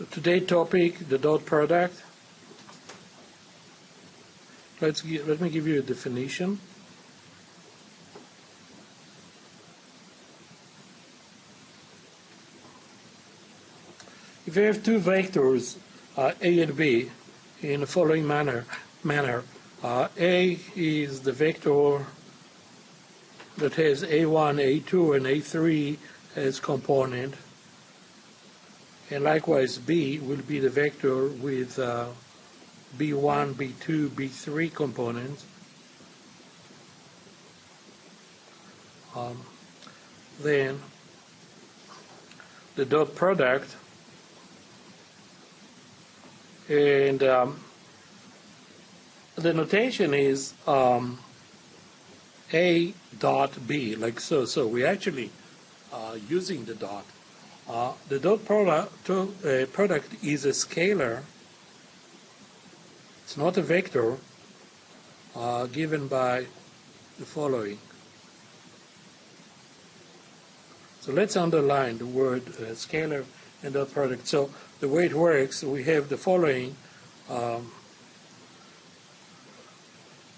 Today's topic, the dot product. Let me give you a definition. If you have two vectors, A and B, in the following manner, A is the vector that has A1, A2, and A3 as component, and likewise B will be the vector with B1, B2, B3 components. Then the dot product, and the notation is A dot B, like so. So we actually using the dot. The dot product is a scalar. It's not a vector given by the following. So let's underline the word scalar and dot product. So the way it works, we have the following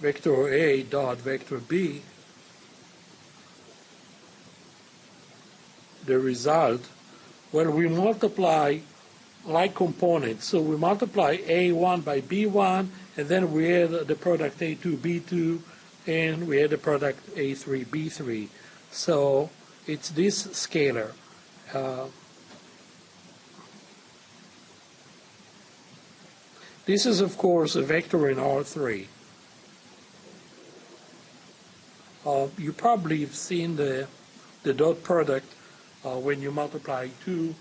vector A dot vector B. The result, well, we multiply like components. So we multiply A1 by B1, and then we add the product A2, B2, and we add the product A3, B3. So it's this scalar. This is, of course, a vector in R3. You probably have seen the dot product when you multiply two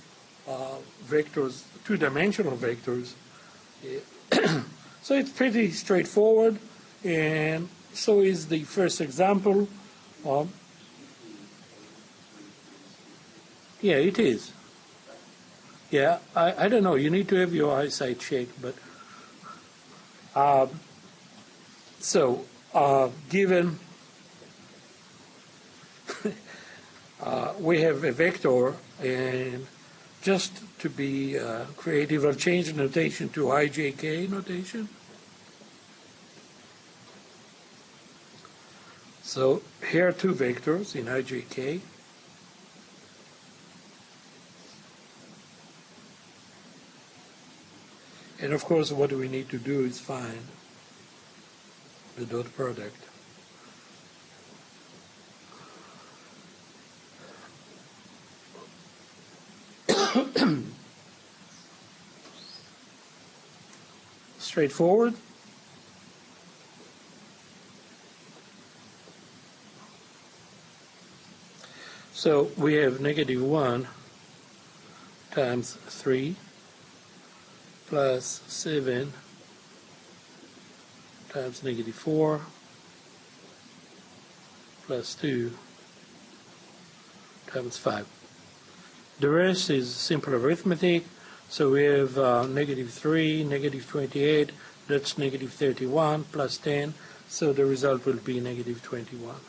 vectors, two-dimensional vectors. So it's pretty straightforward, and so is the first example. Yeah, it is. Yeah, I don't know. You need to have your eyesight checked, but given we have a vector, and just to be creative, I'll change the notation to IJK notation. So here are two vectors in IJK. And of course, what we need to do is find the dot product. Straightforward. So we have -1 times 3 plus 7 times -4 plus 2 times 5. The rest is simple arithmetic. So we have -3, -28, that's -31, plus 10. So the result will be -21.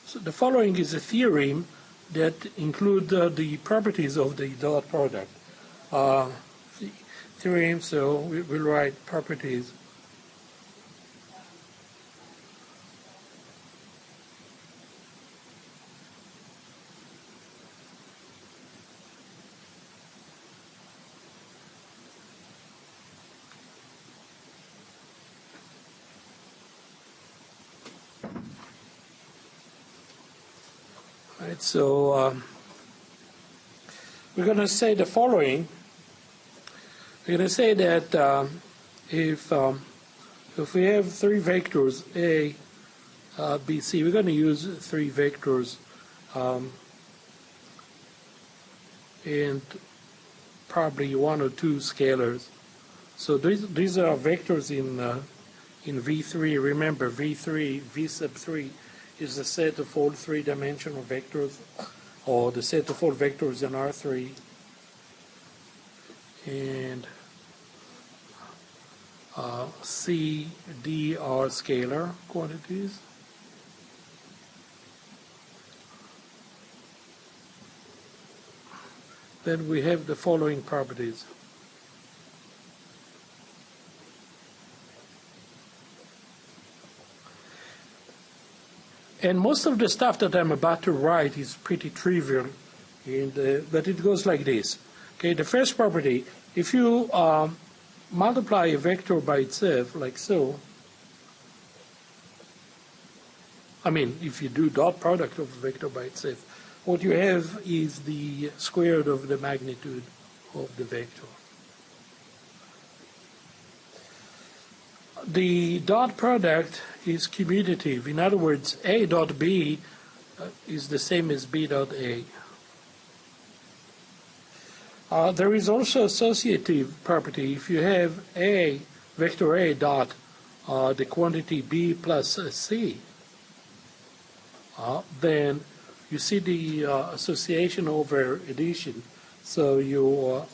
So the following is a theorem that includes the properties of the dot product. The theorem, so we will write properties. Right, so we're going to say the following. We're going to say that if we have three vectors A, B, C, we're going to use three vectors and probably one or two scalars. So these are vectors in V3. Remember, V3, V sub 3 is the set of all three-dimensional vectors, or the set of all vectors in R3. And C, D are scalar quantities. then we have the following properties. And most of the stuff that I'm about to write is pretty trivial, but it goes like this. Okay, the first property, if you multiply a vector by itself, like so, I mean, if you do dot product of a vector by itself, what you have is the square root of the magnitude of the vector. The dot product is commutative. In other words, A dot B is the same as B dot A. There is also associative property. If you have A, vector A dot the quantity B plus C, then you see the association over addition. So you,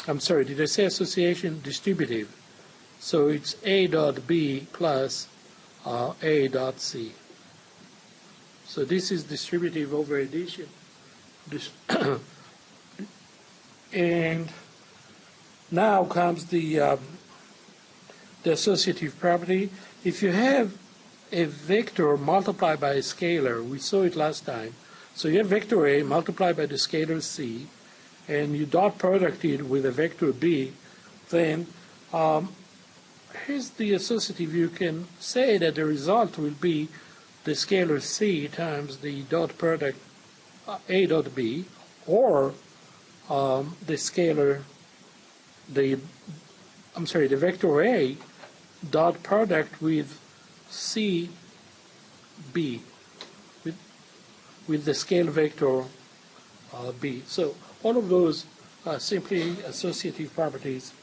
I'm sorry, did I say association? Distributive. So it's A dot B plus A dot C. So this is distributive over addition. And now comes the associative property. If you have a vector multiplied by a scalar, we saw it last time. So you have vector A multiplied by the scalar C, and you dot product it with a vector B, then here's the associative. You can say that the result will be the scalar C times the dot product A dot B, or the scalar, the vector A dot product with C B, with the scale vector B. So all of those are simply associative properties.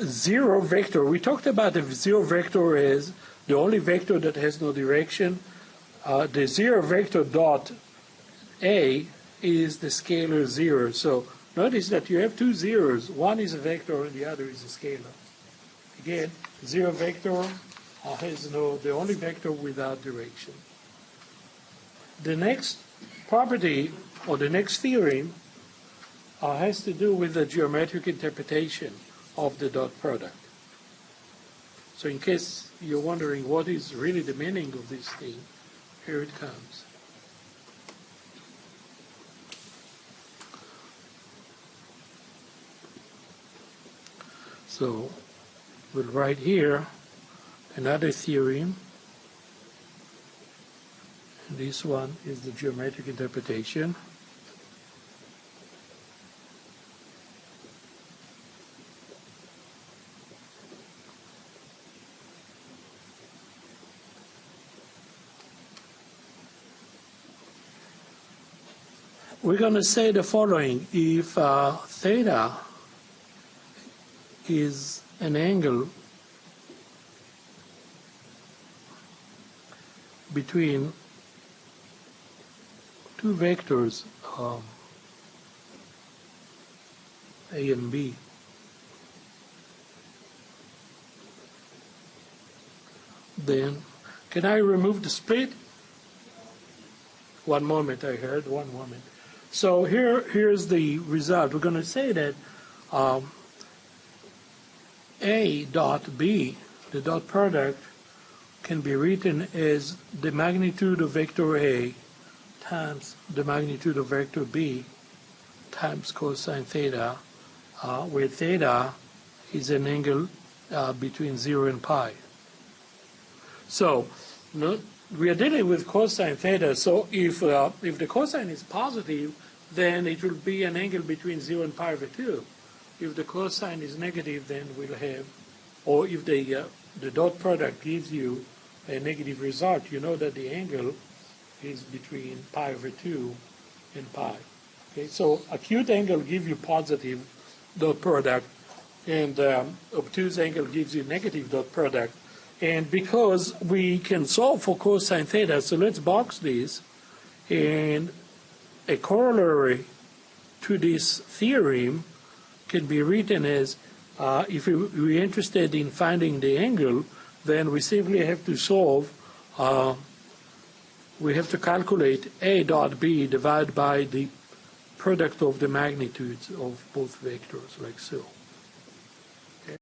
Zero vector. We talked about the zero vector as the only vector that has no direction. The zero vector dot A is the scalar 0. So notice that you have two zeros. One is a vector and the other is a scalar. Again, zero vector has the only vector without direction. The next property, or the next theorem, has to do with the geometric interpretation of the dot product. So in case you're wondering what is really the meaning of this thing, here it comes. So we'll write here another theorem. And this one is the geometric interpretation. We're going to say the following. If theta is an angle between two vectors, A and B, then can I remove the split? One moment, I heard, one moment. So here's the result. We're going to say that A dot B, the dot product, can be written as the magnitude of vector A times the magnitude of vector B times cosine theta, where theta is an angle between 0 and pi. So we are dealing with cosine theta, so if the cosine is positive, then it will be an angle between 0 and pi over 2. If the cosine is negative, then we'll have, or if the dot product gives you a negative result, you know that the angle is between pi over 2 and pi. Okay, so acute angle gives you positive dot product, and obtuse angle gives you negative dot product. And because we can solve for cosine theta, so let's box this, and a corollary to this theorem can be written as, if we're interested in finding the angle, then we simply have to solve we have to calculate A dot B divided by the product of the magnitudes of both vectors, like so.